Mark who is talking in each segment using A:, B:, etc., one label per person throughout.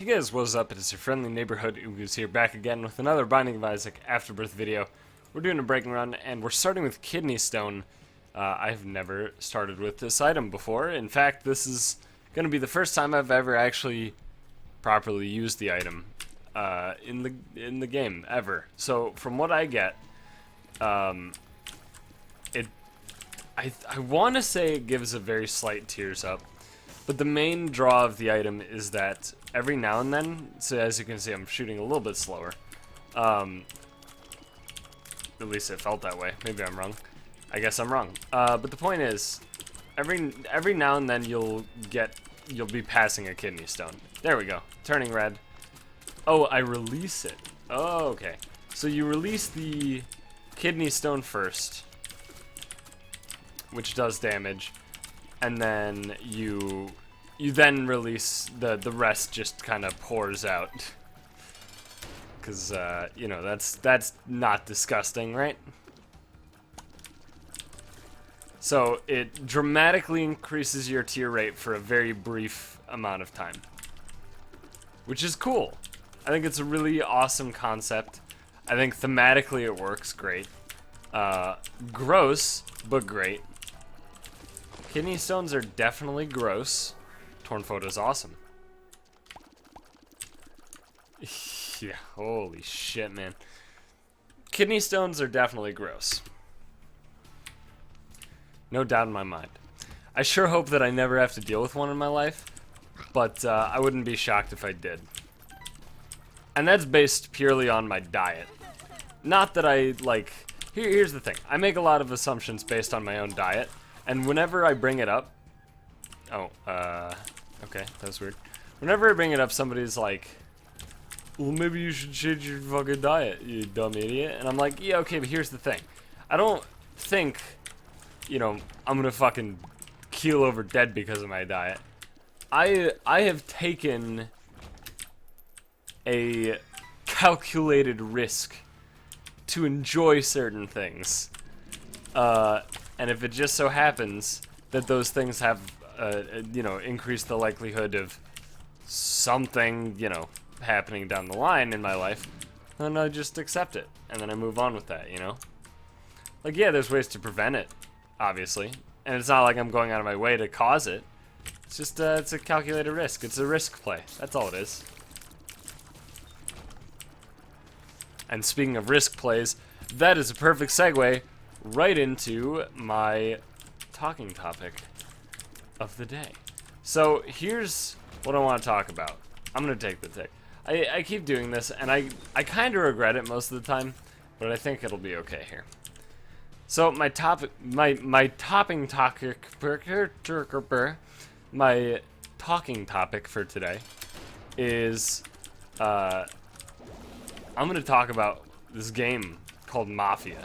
A: Hey guys, what's up? It is your friendly neighborhood Oogoos here, back again with another Binding of Isaac Afterbirth video. We're doing a breaking run, and we're starting with Kidney Stone. I've never started with this item before. In fact, this is going to be the first time I've ever actually properly used the item in the game, ever. So, from what I get, I want to say it gives a very slight tears up. But the main draw of the item is that every now and then, so as you can see, I'm shooting a little bit slower. At least it felt that way. Maybe I'm wrong. I guess I'm wrong. But the point is, every now and then you'll be passing a kidney stone. There we go. Turning red. Oh, I release it. Oh, okay. So you release the kidney stone first, which does damage. And then you then release the rest, just kind of pours out, because you know, that's not disgusting, right? So it dramatically increases your tear rate for a very brief amount of time, which is cool. I think it's a really awesome concept. I think thematically it works great. Gross, but great. Kidney stones are definitely gross. Torn photo is awesome. Yeah, holy shit, man. Kidney stones are definitely gross. No doubt in my mind. I sure hope that I never have to deal with one in my life, but I wouldn't be shocked if I did. And that's based purely on my diet. Not that I, like... Here's the thing. I make a lot of assumptions based on my own diet. And whenever I bring it up, okay, that was weird. Whenever I bring it up, somebody's like, well, maybe you should change your fucking diet, you dumb idiot. And I'm like, yeah, okay, but here's the thing. I don't think, you know, I'm gonna fucking keel over dead because of my diet. I have taken a calculated risk to enjoy certain things. And if it just so happens that those things have, you know, increased the likelihood of something, you know, happening down the line in my life, then I just accept it. And then I move on with that, you know? Like, yeah, there's ways to prevent it, obviously. And it's not like I'm going out of my way to cause it. It's just, it's a calculated risk. It's a risk play. That's all it is. And speaking of risk plays, that is a perfect segue right into my talking topic of the day. So here's what I want to talk about. I'm gonna take the tick. I keep doing this, and I kind of regret it most of the time, but I think it'll be okay here. So my topic, my talking topic for today is I'm gonna talk about this game called Mafia.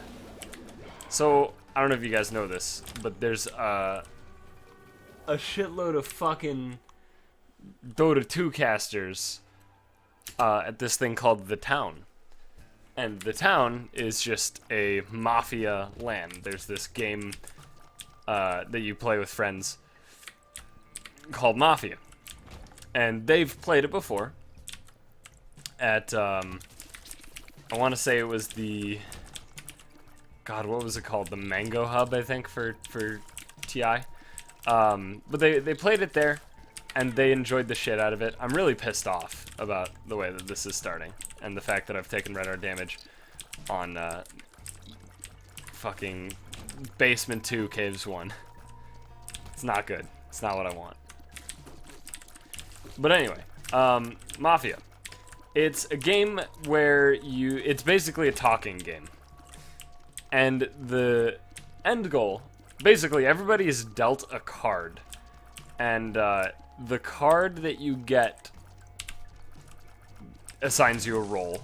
A: So, I don't know if you guys know this, but there's a shitload of fucking Dota 2 casters at this thing called The Town. And The Town is just a Mafia Land. There's this game that you play with friends called Mafia. And they've played it before at, I want to say it was the... God, what was it called? The Mango Hub, I think, for TI. But they played it there, and they enjoyed the shit out of it. I'm really pissed off about the way that this is starting, and the fact that I've taken red art damage on fucking Basement 2, Caves 1. It's not good. It's not what I want. But anyway, Mafia. It's a game where it's basically a talking game. And the end goal, basically everybody is dealt a card. And the card that you get assigns you a role,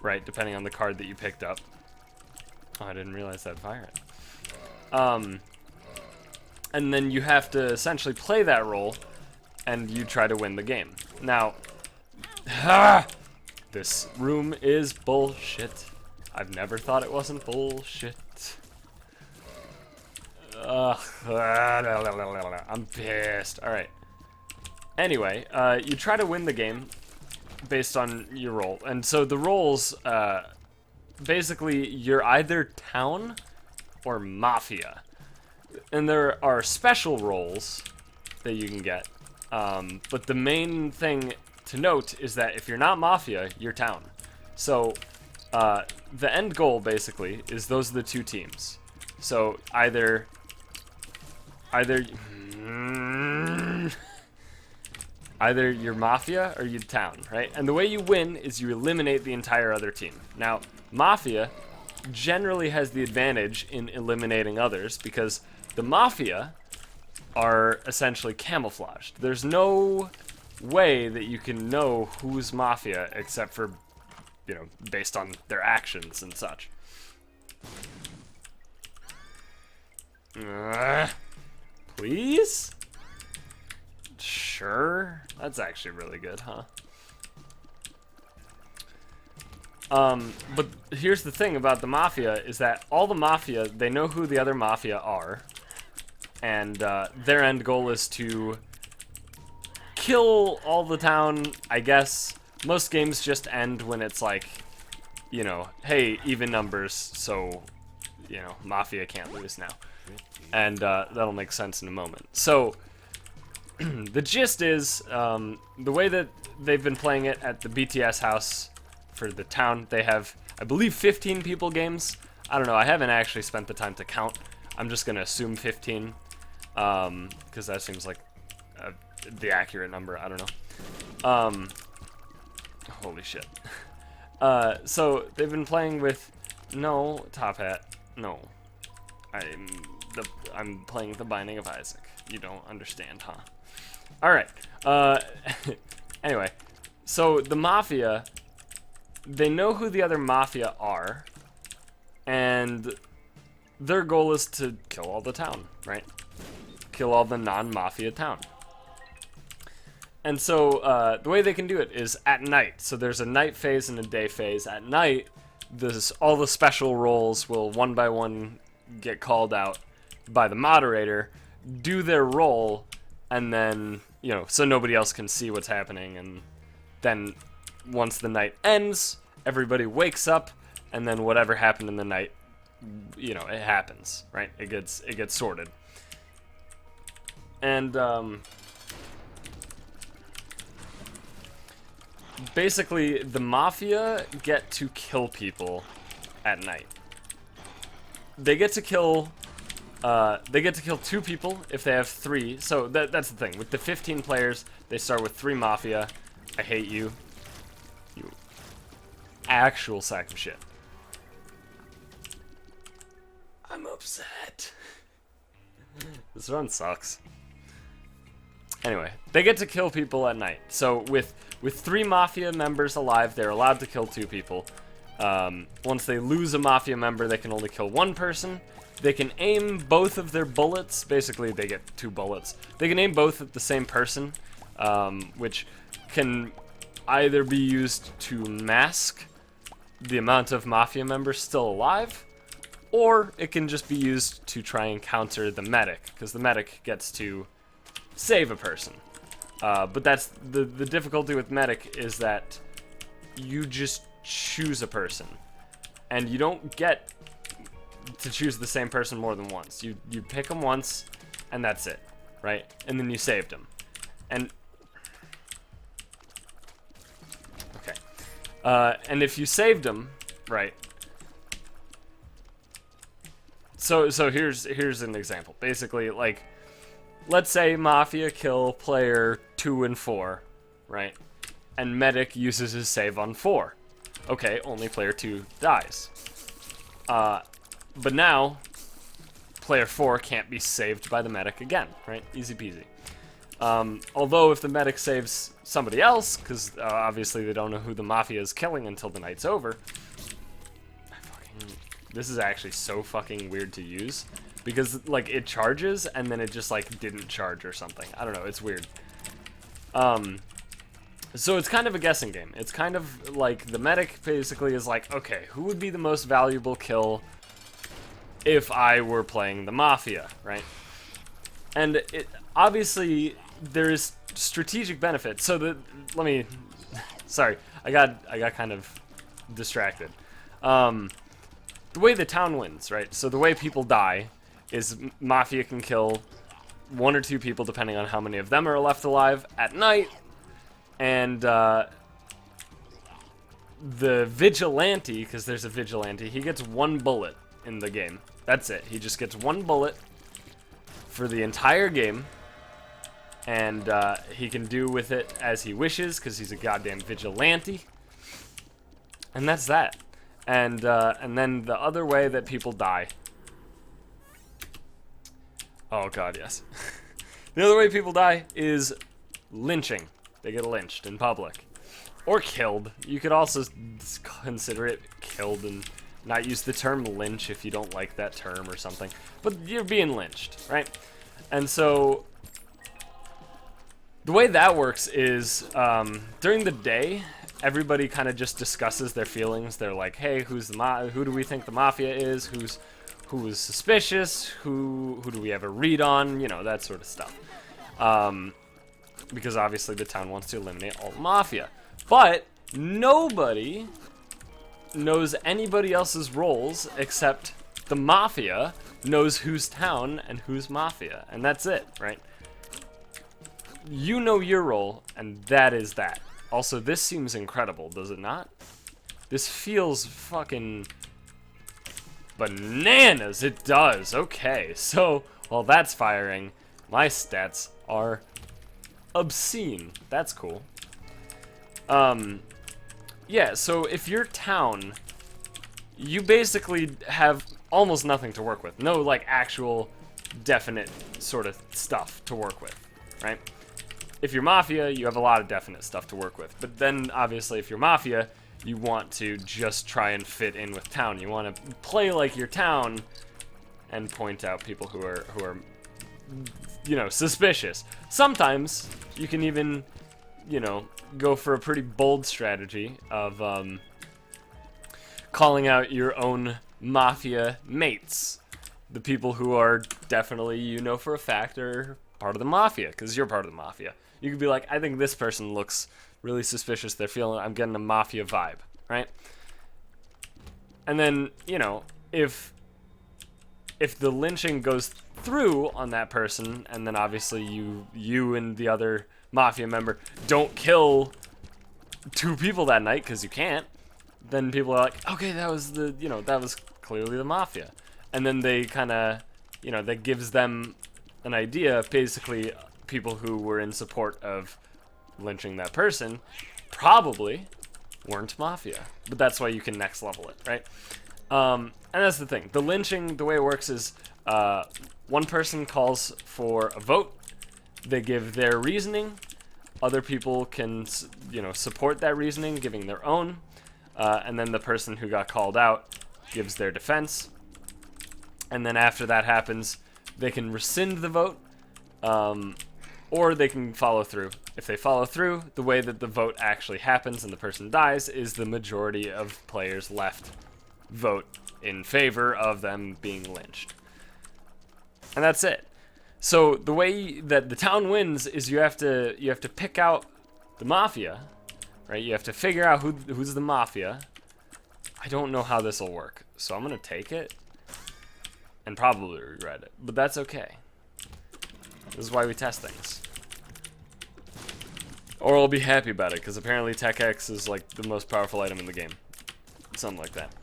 A: right, depending on the card that you picked up. Oh, I didn't realize that fire it. And then you have to essentially play that role, and you try to win the game. Now, this room is bullshit. I've never thought it wasn't bullshit. I'm pissed. Alright. Anyway, you try to win the game, based on your role. And so the roles, basically, you're either town or mafia. And there are special roles that you can get. But the main thing to note is that if you're not mafia, you're town. So the end goal, basically, is those are the two teams. So either you're mafia or you're town, right? And the way you win is you eliminate the entire other team. Now, mafia generally has the advantage in eliminating others because the mafia are essentially camouflaged. There's no way that you can know who's mafia except for, you know, based on their actions and such. Please? Sure. That's actually really good, huh? But here's the thing about the mafia is that all the mafia, they know who the other mafia are. And their end goal is to kill all the town, I guess. Most games just end when it's like, you know, hey, even numbers, so, you know, mafia can't lose now. And that'll make sense in a moment. So, the gist is, the way that they've been playing it at the BTS house for the town, they have, I believe, 15 people games. I don't know, I haven't actually spent the time to count. I'm just going to assume 15, because that seems like the accurate number, I don't know. Holy shit. So, they've been playing with, no, Top Hat, no. I'm playing The Binding of Isaac. You don't understand, huh? Alright, anyway, so the Mafia, they know who the other Mafia are, and their goal is to kill all the town, right? Kill all the non-Mafia town. And so, the way they can do it is at night. So there's a night phase and a day phase. At night, all the special roles will one by one get called out by the moderator, do their role, and then, you know, so nobody else can see what's happening, and then once the night ends, everybody wakes up, and then whatever happened in the night, you know, it happens, right? It gets sorted. And, basically, the Mafia get to kill people at night. They get to kill 2 people if they have 3. So that's the thing. With the 15 players, they start with 3 Mafia. I hate you. You actual sack of shit. I'm upset. This run sucks. Anyway, they get to kill people at night. So with 3 Mafia members alive, they're allowed to kill 2 people. Once they lose a Mafia member, they can only kill 1 person. They can aim both of their bullets. Basically, they get 2 bullets. They can aim both at the same person, which can either be used to mask the amount of Mafia members still alive, or it can just be used to try and counter the medic, because the medic gets to save a person. But that's the difficulty with medic is that you just choose a person, and you don't get to choose the same person more than once. You pick them once, and that's it, right? And then you saved them. And okay, and if you saved them, right? So here's an example. Basically, like, let's say Mafia kill player 2 and 4, right? And medic uses his save on 4. Okay, only player 2 dies. But now, player 4 can't be saved by the medic again, right? Easy peasy. Although if the medic saves somebody else, because obviously they don't know who the Mafia is killing until the night's over. This is actually so fucking weird to use. Because, like, it charges, and then it just, like, didn't charge or something. I don't know, it's weird. So it's kind of a guessing game. It's kind of like the medic basically is like, okay, who would be the most valuable kill if I were playing the Mafia, right? And it obviously there is strategic benefit. So let me Sorry, I got kind of distracted. The way the town wins, right? So the way people die is Mafia can kill 1 or 2 people, depending on how many of them are left alive at night, and the vigilante, because there's a vigilante, he gets 1 bullet in the game. That's it. He just gets 1 bullet for the entire game, and he can do with it as he wishes, because he's a goddamn vigilante. And that's that. And then the other way that people die. Oh god, yes. The other way people die is lynching. They get lynched in public. Or killed. You could also consider it killed and not use the term lynch if you don't like that term or something. But you're being lynched, right? And so the way that works is during the day, everybody kind of just discusses their feelings. They're like, hey, who do we think the Mafia is? Who is suspicious? Who do we have a read on? You know, that sort of stuff. Because obviously the town wants to eliminate all Mafia. But nobody knows anybody else's roles except the Mafia knows who's town and who's Mafia. And that's it, right? You know your role, and that is that. Also, this seems incredible, does it not? This feels fucking bananas. It does. Okay, so while that's firing, my stats are obscene. That's cool. Yeah, so if you're town, you basically have almost nothing to work with. No, like, actual definite sort of stuff to work with, right? If you're Mafia, you have a lot of definite stuff to work with. But then, obviously, if you're Mafia, you want to just try and fit in with town. You want to play like your town and point out people who are, you know, suspicious. Sometimes you can even, you know, go for a pretty bold strategy of calling out your own Mafia mates. The people who are definitely, you know for a fact, are part of the Mafia, because you're part of the Mafia. You could be like, I think this person looks really suspicious. I'm getting a Mafia vibe, right? And then, you know, if the lynching goes through on that person, and then obviously you and the other Mafia member don't kill 2 people that night, because you can't, then people are like, okay, that was that was clearly the Mafia. And then they kind of, you know, that gives them an idea of basically people who were in support of lynching that person probably weren't Mafia. But that's why you can next level it, right? And that's the thing. The lynching, the way it works is one person calls for a vote. They give their reasoning. Other people can, you know, support that reasoning, giving their own. And then the person who got called out gives their defense. And then after that happens, they can rescind the vote, or they can follow through. If they follow through, the way that the vote actually happens and the person dies is the majority of players left vote in favor of them being lynched. And that's it. So the way that the town wins is you have to pick out the Mafia, right? You have to figure out who's the Mafia. I don't know how this will work, so I'm gonna take it and probably regret it, but that's okay. This is why we test things. Or I'll be happy about it, because apparently Tech X is like the most powerful item in the game. Something like that.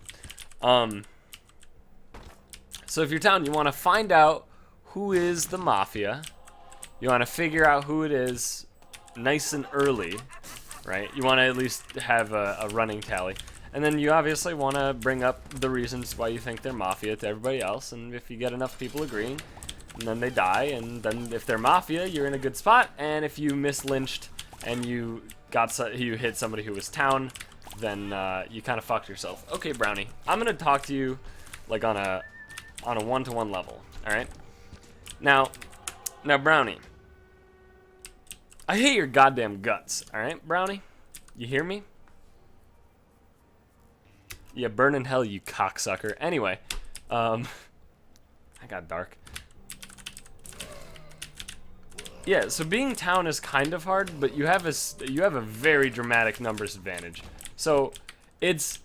A: So if you're town, you want to find out who is the Mafia. You want to figure out who it is nice and early, right? You want to at least have a running tally. And then you obviously want to bring up the reasons why you think they're Mafia to everybody else. And if you get enough people agreeing, and then they die, and then if they're Mafia, you're in a good spot. And if you mislynched and you hit somebody who was town, then you kind of fucked yourself. Okay, Brownie, I'm gonna talk to you like on a one-to-one level. All right. Now, Brownie, I hate your goddamn guts. All right, Brownie, you hear me? Yeah, burn in hell, you cocksucker. Anyway, I got dark. Yeah, so being town is kind of hard, but you have a very dramatic numbers advantage. So it's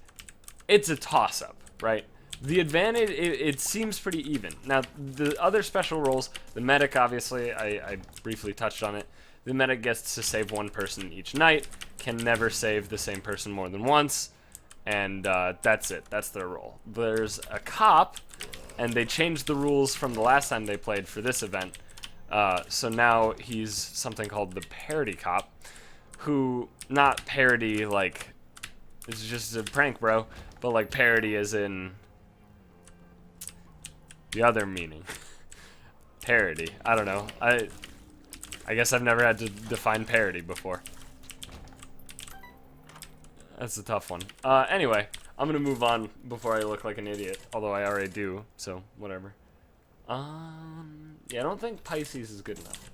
A: a toss-up, right? The advantage, it seems pretty even. Now, the other special roles, the medic, obviously, I briefly touched on it. The medic gets to save one person each night, can never save the same person more than once, and that's it. That's their role. There's a cop, and they changed the rules from the last time they played for this event. So now he's something called the parody cop, who, not parody like, it's just a prank, bro, but like parody as in the other meaning. Parody. I don't know. I guess I've never had to define parody before. That's a tough one. Anyway, I'm gonna move on before I look like an idiot, although I already do, so whatever. Yeah, I don't think Pisces is good enough.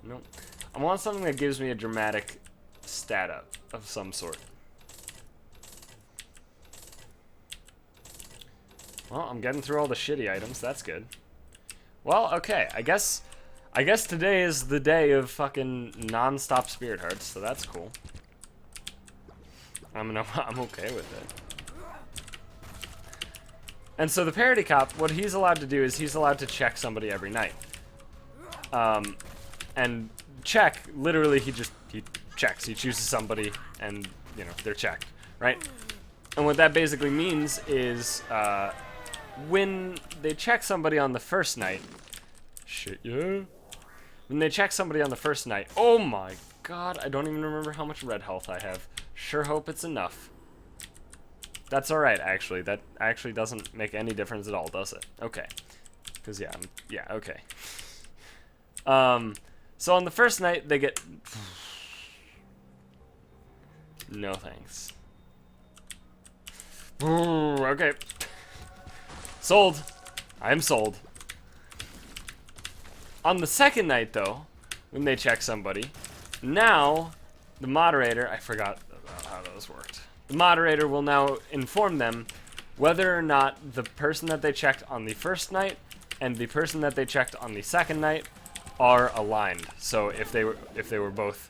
A: Nope. I want something that gives me a dramatic stat up of some sort. Well, I'm getting through all the shitty items. That's good. Well, okay. I guess today is the day of fucking non-stop spirit hearts, so that's cool. I'm okay with it. And so the parody cop, what he's allowed to do is he's allowed to check somebody every night. And check, literally he checks. He chooses somebody and, you know, they're checked, right? And what that basically means is when they check somebody on the first night, shit, yeah. When they check somebody on the first night, oh my god, I don't even remember how much red health I have. Sure hope it's enough. That's alright, actually. That actually doesn't make any difference at all, does it? Okay. Because, yeah, okay. So on the first night, they get... No thanks. Ooh, okay. Sold. I am sold. On the second night, though, when they check somebody, now the moderator... I forgot about how those worked. The moderator will now inform them whether or not the person that they checked on the first night and the person that they checked on the second night are aligned. So if they were both,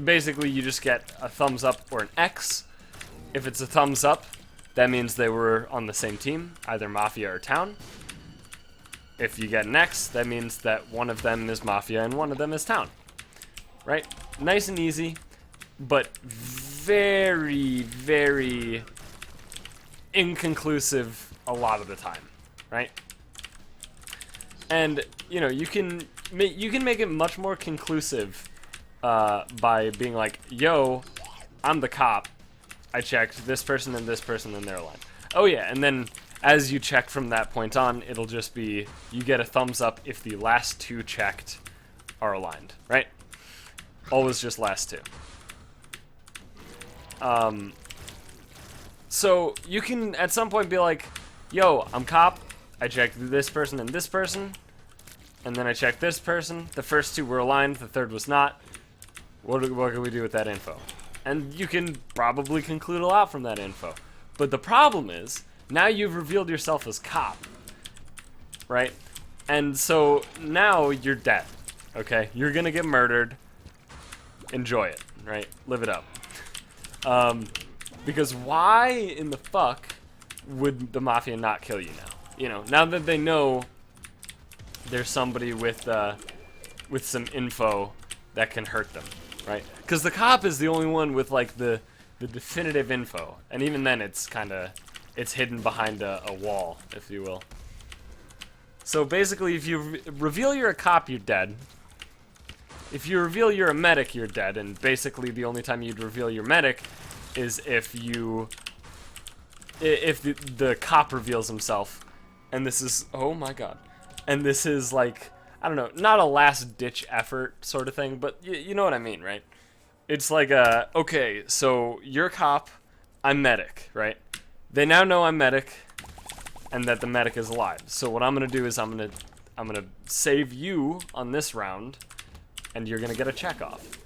A: basically you just get a thumbs up or an X. If it's a thumbs up, that means they were on the same team, either Mafia or Town. If you get an X, that means that one of them is Mafia and one of them is Town. Right? Nice and easy. But very, very inconclusive a lot of the time, right? And you know you can make it much more conclusive by being like, "Yo, I'm the cop. I checked this person and they're aligned." Oh yeah, and then as you check from that point on, it'll just be you get a thumbs up if the last two checked are aligned, right? Always just last two. So you can at some point be like, yo, I'm cop, I checked this person, and then I checked this person, the first two were aligned, the third was not. What can we do with that info? And you can probably conclude a lot from that info. But the problem is, now you've revealed yourself as cop, right? And so now you're dead, okay? You're gonna get murdered. Enjoy it, right? Live it up. Because why in the fuck would the Mafia not kill you now? You know, now that they know there's somebody with some info that can hurt them, right? Because the cop is the only one with, like, the definitive info. And even then, it's it's hidden behind a wall, if you will. So basically, if you reveal you're a cop, you're dead. If you reveal you're a medic, you're dead, and basically the only time you'd reveal you're medic is if the cop reveals himself, and this is, oh my god, and this is like, I don't know, not a last-ditch effort sort of thing, but you know what I mean, right? It's like, okay, so you're cop, I'm medic, right? They now know I'm medic, and that the medic is alive. So what I'm gonna do is I'm gonna save you on this round, and you're gonna get a check off,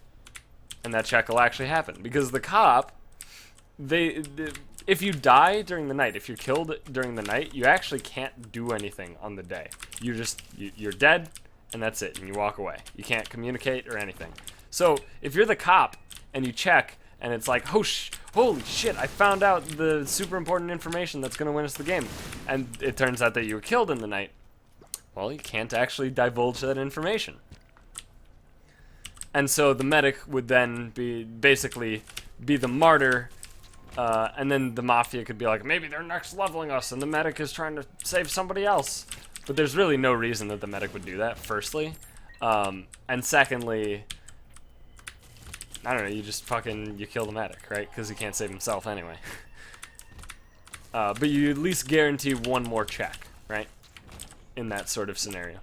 A: and that check will actually happen because the cop, if you die during the night, if you're killed during the night, you actually can't do anything on the day. You're dead, and that's it, and you walk away. You can't communicate or anything. So if you're the cop and you check, and it's like, holy shit, I found out the super important information that's going to win us the game, and it turns out that you were killed in the night, well, you can't actually divulge that information. And so the medic would then basically be the martyr, and then the Mafia could be like, maybe they're next leveling us, and the medic is trying to save somebody else. But there's really no reason that the medic would do that, firstly. And secondly, I don't know, you kill the medic, right? Because he can't save himself anyway. But you at least guarantee one more check, right? In that sort of scenario.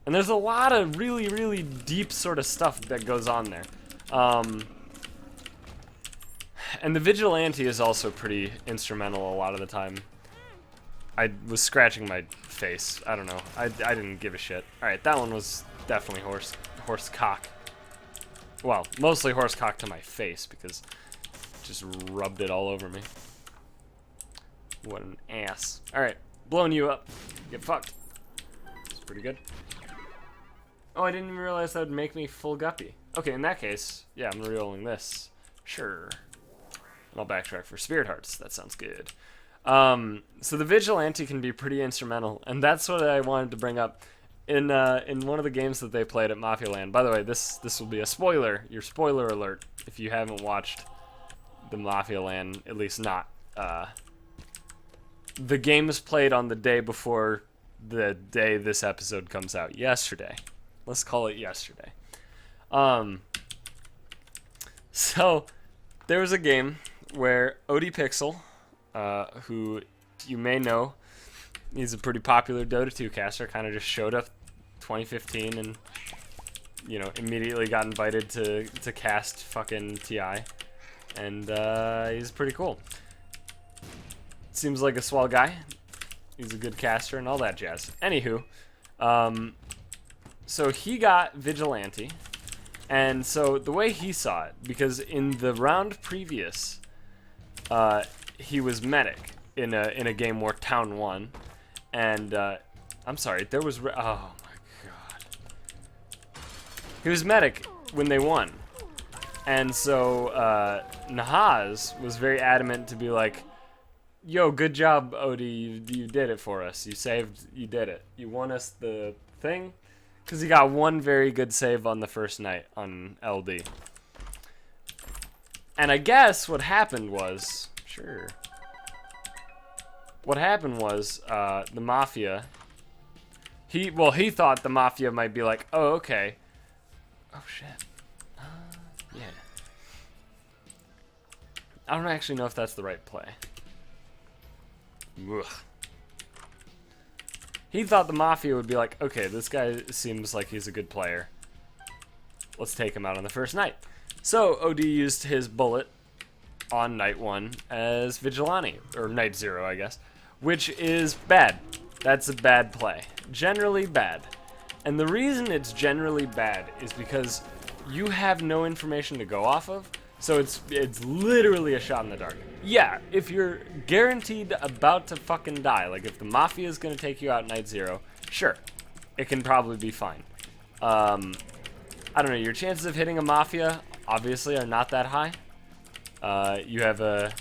A: And there's a lot of really, really deep sort of stuff that goes on there. And the vigilante is also pretty instrumental a lot of the time. I was scratching my face. I don't know. I didn't give a shit. Alright, that one was definitely horse cock. Well, mostly horse cock to my face because it just rubbed it all over me. What an ass. Alright, blowing you up. Get fucked. It's pretty good. Oh, I didn't even realize that would make me full guppy. Okay, in that case, yeah, I'm re-rolling this. Sure. And I'll backtrack for Spirit Hearts. That sounds good. So the Vigilante can be pretty instrumental, and that's what I wanted to bring up. In one of the games that they played at Mafia Land. By the way, this will be a spoiler. Your spoiler alert if you haven't watched the Mafia Land, at least not. The game is played on the day before the day this episode comes out. Yesterday. Let's call it yesterday. So there was a game where OD Pixel, who you may know, he's a pretty popular Dota 2 caster, kind of just showed up 2015 and, you know, immediately got invited to cast fucking TI. And he's pretty cool. Seems like a swell guy. He's a good caster and all that jazz. Anywho, so he got Vigilante. And so the way he saw it, because in the round previous, he was Medic in a game where Town won. And, I'm sorry, there was... oh, my God. He was Medic when they won. And so, Nahaz was very adamant to be like, yo, good job, Odie, you did it for us. You did it. You won us the thing. Because he got one very good save on the first night on LD. And I guess what happened was... Sure. What happened was, the Mafia... He thought the Mafia might be like, oh, okay. Oh, shit. Yeah. I don't actually know if that's the right play. Ugh. He thought the Mafia would be like, okay, this guy seems like he's a good player. Let's take him out on the first night. So, OD used his bullet on night 1 as Vigilante. Or night 0, I guess. Which is bad. That's a bad play. Generally bad. And the reason it's generally bad is because you have no information to go off of. So it's literally a shot in the dark. Yeah, if you're guaranteed about to fucking die, like if the Mafia is going to take you out night 0, sure, it can probably be fine. I don't know, your chances of hitting a Mafia obviously are not that high. You have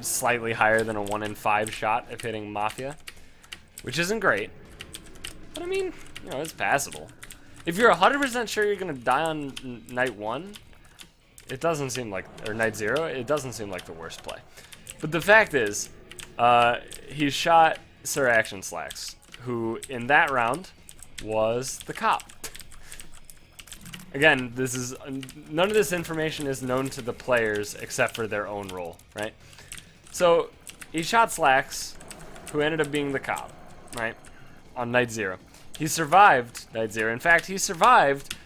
A: slightly higher than a 1 in 5 shot of hitting Mafia, which isn't great. But I mean, you know, it's passable. If you're 100% sure you're going to die on night 1, it doesn't seem like, or night 0, it doesn't seem like the worst play. But the fact is, he shot Sir Action Slacks, who in that round was the cop. Again, none of this information is known to the players except for their own role, right? So he shot Slacks, who ended up being the cop, right? On night 0. He survived night 0. In fact, he survived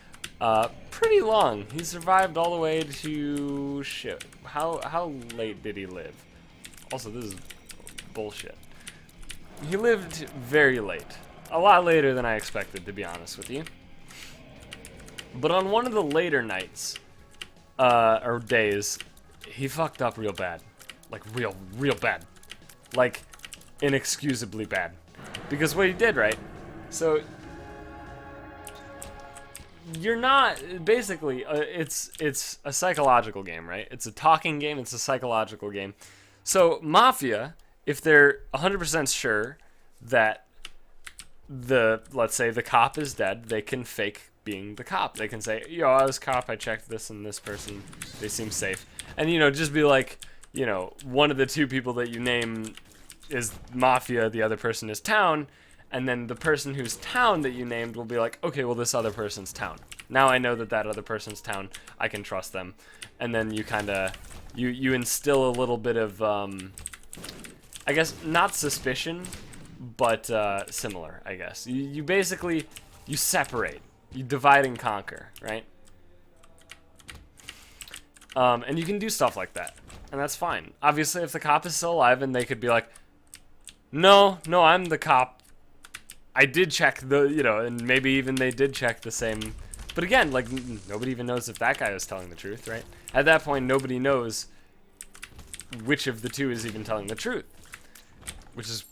A: pretty long. He survived all the way to... shit. How late did he live? Also, this is bullshit. He lived very late. A lot later than I expected, to be honest with you. But on one of the later nights, or days, he fucked up real bad. Like, real bad. Like, inexcusably bad. Because what he did, right? So, you're not, basically, it's a psychological game, right? It's a talking game, it's a psychological game. So, Mafia, if they're 100% sure that let's say the cop is dead, they can fake being the cop. They can say, yo, I was cop, I checked this and this person, they seem safe. And, you know, just be like, you know, one of the two people that you name is Mafia, the other person is Town, and then the person who's Town that you named will be like, okay, well, this other person's Town. Now I know that other person's Town, I can trust them. And then you kind of, you instill a little bit of, I guess, not suspicion, but similar, I guess. You basically, you separate. You divide and conquer, right? And you can do stuff like that. And that's fine. Obviously, if the cop is still alive, and they could be like, no, I'm the cop. I did check you know, and maybe even they did check the same. But again, like, nobody even knows if that guy was telling the truth, right? At that point, nobody knows which of the two is even telling the truth. Which is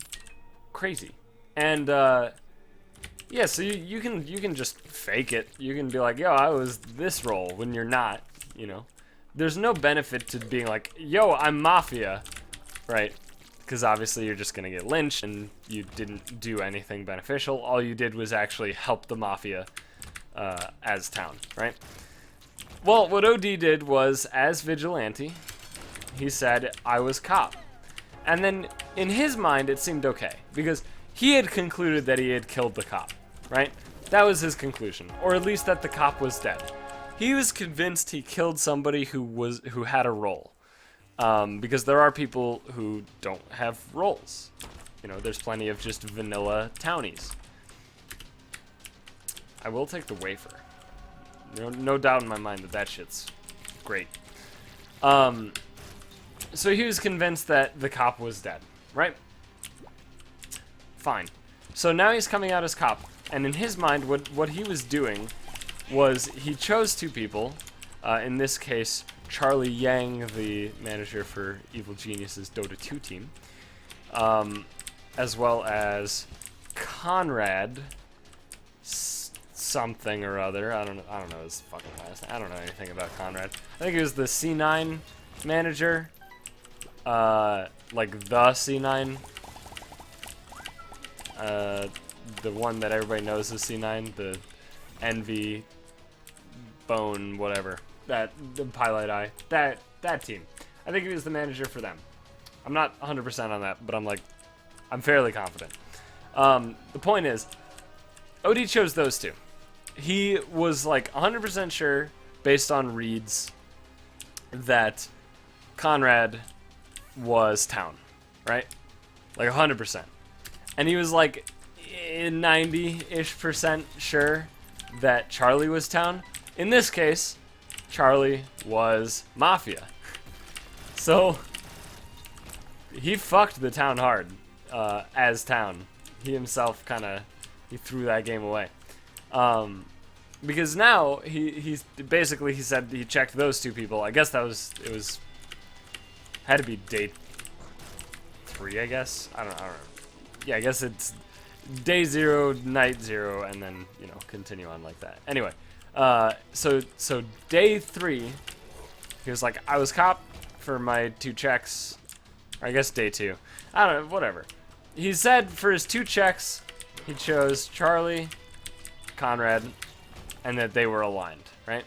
A: crazy. And, yeah, so you can just fake it. You can be like, yo, I was this role when you're not, you know. There's no benefit to being like, yo, I'm Mafia, right? Because obviously you're just going to get lynched and you didn't do anything beneficial. All you did was actually help the Mafia as Town, right? Well, what OD did was, as Vigilante, he said, I was cop. And then, in his mind, it seemed okay. Because he had concluded that he had killed the cop, right? That was his conclusion. Or at least that the cop was dead. He was convinced he killed somebody who had a role. Because there are people who don't have roles. You know, there's plenty of just vanilla townies. I will take the wafer. No doubt in my mind that shit's great. So he was convinced that the cop was dead, right? Fine. So now he's coming out as cop, and in his mind, what he was doing was he chose two people, in this case, Charlie Yang, the manager for Evil Genius's Dota 2 team, as well as Conrad something or other. I don't know his fucking last name. I don't know anything about Conrad. I think he was the C9 manager. Like the C9. The one that everybody knows is C9, the Envy, Bone, whatever. The Pilot Eye. That team. I think he was the manager for them. I'm not 100% on that, but I'm fairly confident. The point is, OD chose those two. He was like 100% sure, based on reads, that Conrad was Town, right? Like 100%. And he was like 90-ish% sure that Charlie was Town. In this case, Charlie was Mafia. So he fucked the Town hard as Town. He himself he threw that game away. Because now he's basically, he said he checked those two people. I guess had to be day 3, I guess. I don't know. Yeah, I guess it's day 0, night 0, and then, you know, continue on like that. Anyway, so day 3, he was like, I was cop for my 2 checks. Or I guess day 2. I don't know, whatever. He said for his 2 checks, he chose Charlie, Conrad, and that they were aligned, right?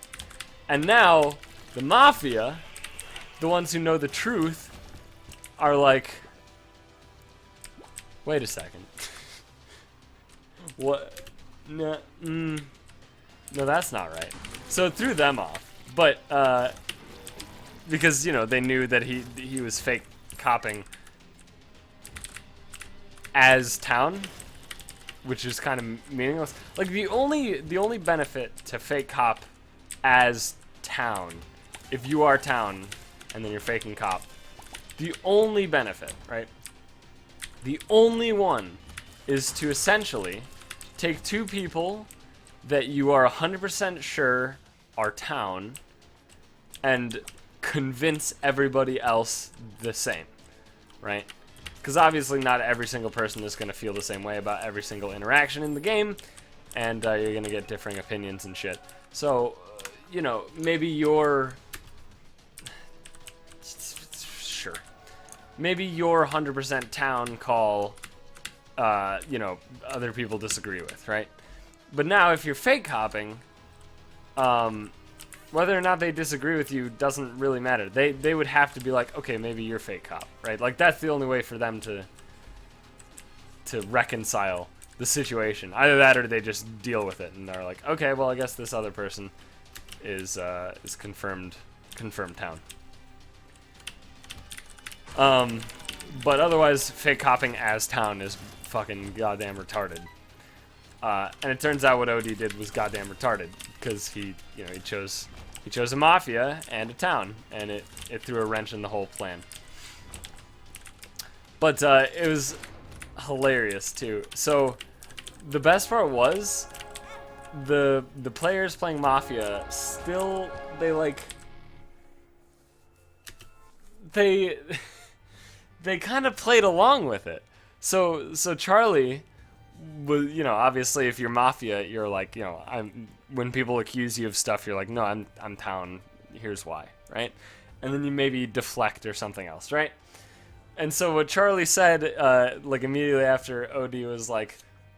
A: And now, the Mafia, the ones who know the truth, are like, wait a second. What? No, no, that's not right. So it threw them off. But, because, you know, they knew that he was fake copping as Town, which is kind of meaningless. Like, the only benefit to fake cop as Town, if you are Town and then you're faking cop, the only benefit, right? The only one is to essentially take 2 people that you are 100% sure are Town and convince everybody else the same, right? Because obviously not every single person is going to feel the same way about every single interaction in the game, and you're going to get differing opinions and shit. So, you know, maybe your... Sure. Maybe your 100% town call, you know, other people disagree with, right? But now if you're fake hopping, whether or not they disagree with you doesn't really matter. They would have to be like, okay, maybe you're fake cop, right? Like, that's the only way for them to reconcile the situation. Either that or they just deal with it and they're like, okay, well, I guess this other person is confirmed town. But otherwise, fake copping as town is fucking goddamn retarded. And it turns out what OD did was goddamn retarded, because he chose a mafia and a town, and it threw a wrench in the whole plan. But it was hilarious too. So the best part was the players playing Mafia still they kind of played along with it. So Charlie was, you know, obviously if you're Mafia, you're like, you know, when people accuse you of stuff, you're like, no, I'm town, here's why, right? And then you maybe deflect or something else, right? And so what Charlie said, like immediately after OD was like,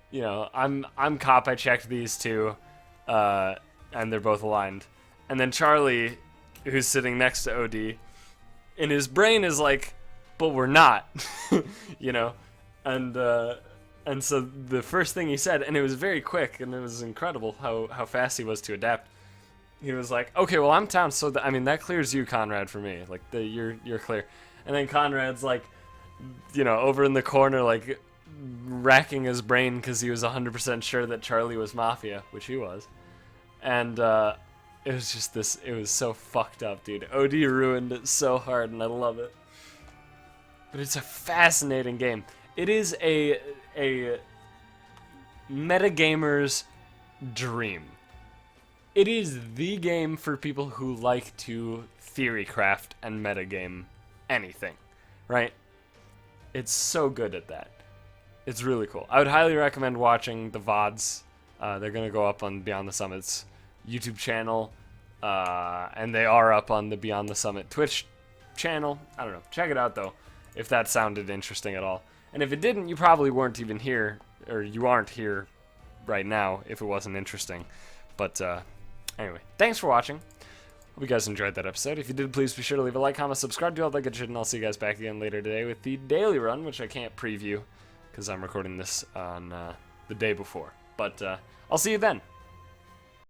A: you know, I'm cop, I checked these two, and they're both aligned. And then Charlie, who's sitting next to OD, in his brain is like, but we're not, you know? And so the first thing he said, and it was very quick, and it was incredible how fast he was to adapt. He was like, okay, well, I'm town, so I mean, that clears you, Conrad, for me. Like, you're clear. And then Conrad's like, you know, over in the corner, like, racking his brain because he was 100% sure that Charlie was Mafia, which he was. And it was just this, it was so fucked up, dude. OD ruined it so hard, and I love it. But it's a fascinating game. It is a metagamer's dream. It is the game for people who like to theory craft and metagame anything, right? It's so good at that. It's really cool. I would highly recommend watching the VODs. They're going to go up on Beyond the Summit's YouTube channel, and they are up on the Beyond the Summit Twitch channel. I don't know. Check it out, though, if that sounded interesting at all. And if it didn't, you probably weren't even here, or you aren't here right now if it wasn't interesting. But anyway, thanks for watching. Hope you guys enjoyed that episode. If you did, please be sure to leave a like, comment, subscribe, do all that good shit, and I'll see you guys back again later today with the daily run, which I can't preview because I'm recording this on the day before. But I'll see you then.